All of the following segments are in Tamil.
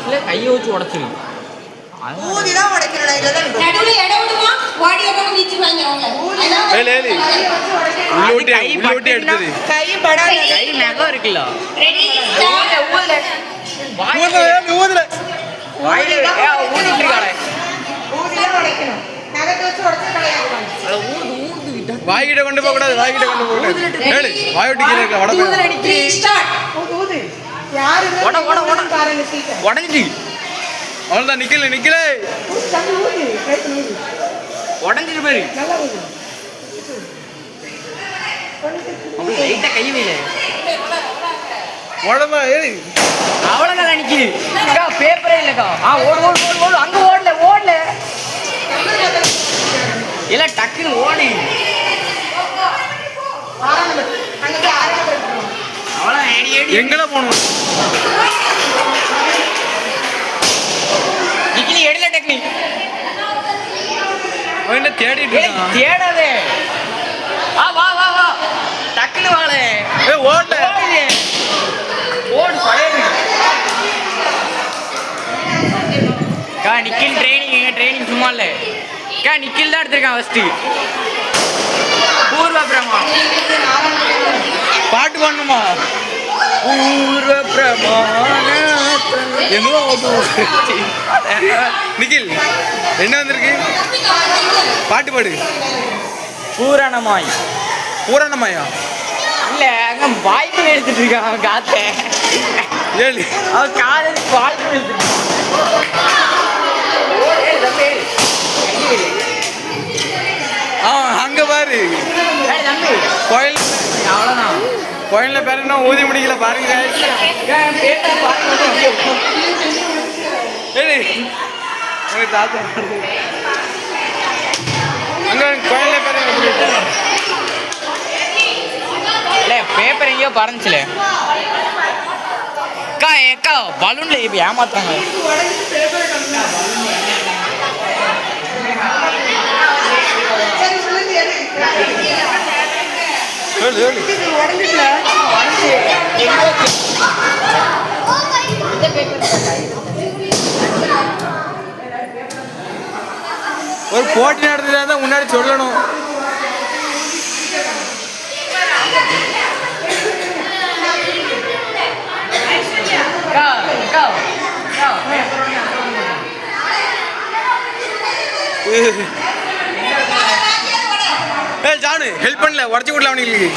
வயசுல கையை வச்சு உடைச்சிரு. ஊதிதான் உடைக்கிறடா. இல்லதான் நடுவுல இடம் விடுமா ஓடி வந்து வீச்சு வாங்குறவங்க. ஏய் உள்ளோட்டி எடுத்துது. கை படாத. கை நகம் இருக்குல்ல. Ready start. ஊதுல. ஊதுல வாயில ஊதிட்டு இருக்காளே. ஊதிதான் உடைக்கணும். நகத்தை வச்சு உடைச்சு கையாடுவாங்க. அத ஊது விட்டா வாய்கிட்ட கொண்டு போக கூடாது. வாய்கிட்ட கொண்டு போக கூடாது. ஏய் வாயோட்டி கீழ இருக்க வடக்கு. ஊதுல அடிச்சு ஸ்டார்ட். ஊது. யாரு ஓட பாருங்க சீக்கிரம். உடைஞ்சி. அவ்வளவுதான் நிக்கல. தம்பி ஊது. ட்ரை பண்ணு ஊது. உடைஞ்சிட்டு பாரு. நல்லா ஊது. அப்படி லைட்டா கை வைல. ஓடமா ஏய் அவ்வளவுதான் நிக்குது. அக்கா பேப்பரே இல்லக்கா. ஓடு அங்க ஓடல. இல்ல டக்குன்னு ஓடு. அங்க போய் ஆரம்பிச்சு. அவ்வளவு ஏடி எங்கடா போணும்? நிக்கிலி எடுல டெக்னிக். அவன் தேடிட்டு இருக்கான். தேடாதே. வா டக்குன்னு வாளே. ஏய் ஓடல. ஓடு பழைய. கா நிக்கில் ட்ரைனிங் சும்மா இல்ல. கா நிக்கில் தான் எடுத்திருக்கான் ஃபர்ஸ்ட். பூர்வ பிரமா பாட்டு பாடணுமா? பூர்வ பிரமான என்னவோ நிக்கில் என்ன வந்திருக்கு? பாட்டு பாடு. பூரணமாயா இல்ல அங்க வாய்ப்பு எடுத்துட்டு இருக்கான் அவன் காத்த. ஏழு அவன் காதலுக்கு வாய்ப்பு எடுத்துட்டு அங்க பாரு தம்பி. கோயில். அவ்வளவுதான். கோயில்ல பேர் என்ன ஊதி முடிக்கல பாருங்க. ஏய் உங்க தாத்தா அங்க கோயில்ல பேர் இல்ல பேப்பர் எங்கேயோ பறந்துச்சுல. ஏக்கா பலூன்ல இப்ப ஏமாத்தாங்க. ஒரு போட்டி நடத்துறதா முன்னாடி சொல்லணும். ஜானு ஹெல்ப் பண்ணல உடச்சி விடல அவனுக்கு.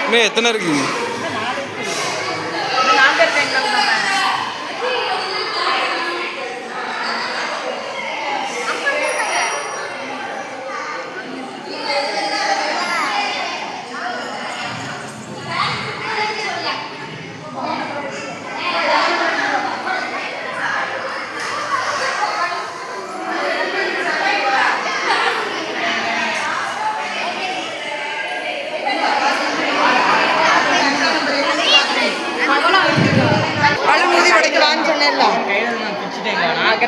இன்னும் எத்தனை இருக்கு?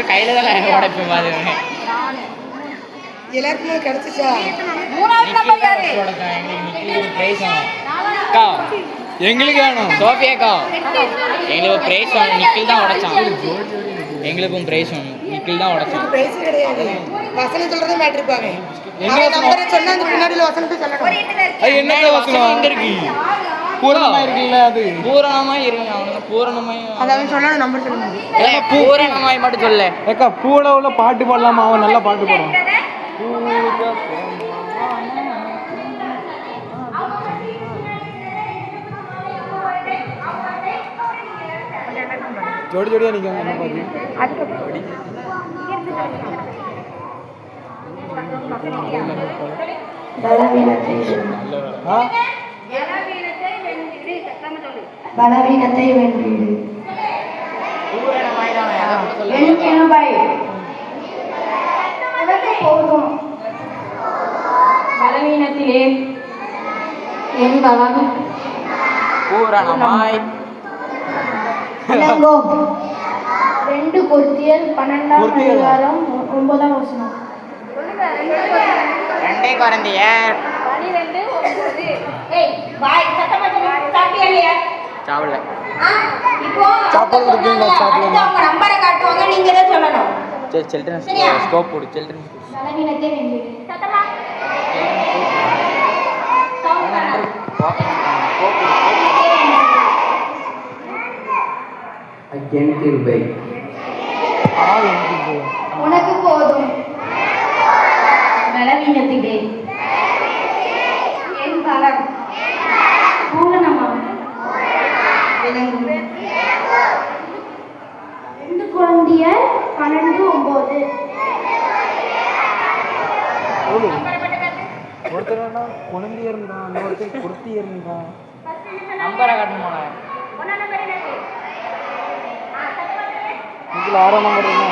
கையில தான் உடைப்பேன் பாருங்க. எல்லாருக்குமே கிடைச்சிச்சா? எங்களுக்கு வேணும். சோஃபியாக்கா எங்களுக்கு பிரைஸ் வேணும். நிக்கில் தான் உடைச்சான். எங்களுக்கும் பிரைஸ் வேணும். நிக்கில் தான் உடைச்சான். பிரைஸ் கிடையாது. வசனம் சொல்றதே மேட்டர் இருப்பாங்க. நம்பரை சொன்னா அந்த பின்னாடி வசனத்தை சொல்லணும். அது என்ன வசனம் எங்க இருக்கு? பூரணமா இருக்குல்ல அது. பூரணமா இருக்கு. அவனுக்கு பூரணமாய் அதான் சொல்லணும். நம்பர் சொல்லணும். பூரணமாய் மட்டும் சொல்ல. ஏக்கா பூட உள்ள பாட்டு பாடலாமா? அவன் நல்லா பாட்டு பாடுவான். ஜோடி ஜோடியா நிற்காங்க. என்ன பாரு பலவீனத்தை வென்றிடு. போதும் பலவீனத்திலே என் பலம் பூரணமாய் விளங்கும். 2 கொரிந்தியர் 12ஆம் அதிகாரம் 9ஆம் வசனம். 2 கொரிந்தியர் ஏய் பாய் சத்தமா சொல்லு சாப்பிட்டியா இல்லையா சாவல இப்போ சாப்பாடு கொடுப்பீங்களா? சாப்பிடுங்க. உங்க நம்பரை காட்டுவாங்க நீங்க தான் சொல்லணும் சரி சில்ட்ரன்ஸ் சரியா? ஸ்கோப் போடு சில்ட்ரன்ஸ் பலவீனத்தை வென்றிடு. சத்தமா உனக்கு போதும் பலவீனத்திலே என் பலம் பூரணமாக விளங்கும். 2 கொரிந்தியர் 12:9. ஒருத்தர் குழந்தை இருந்தான், இன்னொருத்தர் குர்த்தி இருந்தான். நம்பரை காட்டணுமா இதில் 6ஆம் நம்பர் என்ன?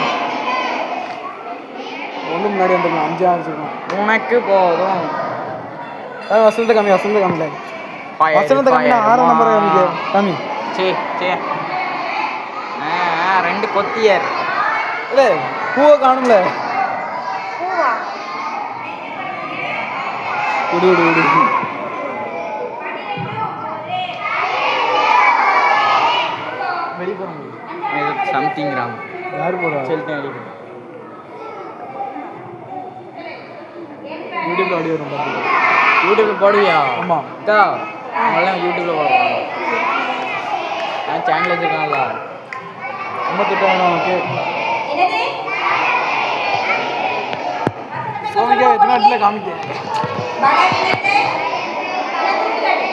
ஒன்று முன்னாடி வந்துருக்கோம், 5 ஆரம்பிச்சிருக்கோம். உனக்கு போதும் வசனத்தை கம்மி, வசனத்தை கம்மில வசனத்தை கம்மினா 6ஆம் நம்பர் கம்மி. சரி சரி 2 கொத்தியர் இல்லை பூவை காணும்ல. விடு விடு விடு. வெளிப்புறம் சம்திங் ராங் யார் போகிறா? சொல்லிட்டேன் வெளியே யூடியூப்ல ஆடியோ வரும் பார்த்து. யூடியூப்ல போடுவியா? ஆமாம். அக்கா அவங்களாம் யூடியூப்ல போடுவாங்க. நான் சேனல் வச்சுருக்கான்ல ரொம்ப திட்டம். ஓகே என்னது சோமிக்கா எத்தனை இடத்துல காமிக்க. பலவீனத்தை தூக்கி காட்டு.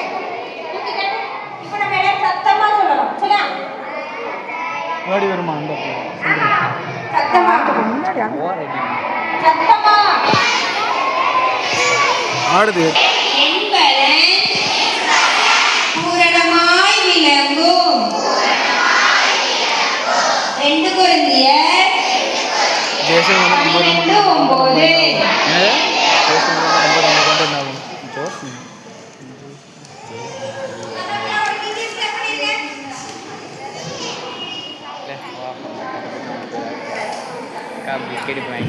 இப்போ நம்ம எல்லாம் சத்தமா சொல்லணும் சரியா? முன்னாடி வருமா அந்த சத்தமா ஓர் அடி சத்தமா ஆடுது. என்பதன் பூரணமாய் விளங்கும் 2 கொரிந்தியர் தேசம் வந்து 12:9. என்னது தேசம் வந்து 9 என்ன ஆகும்? ஜோசி அக்கா பிஸ்கெட் வாங்கி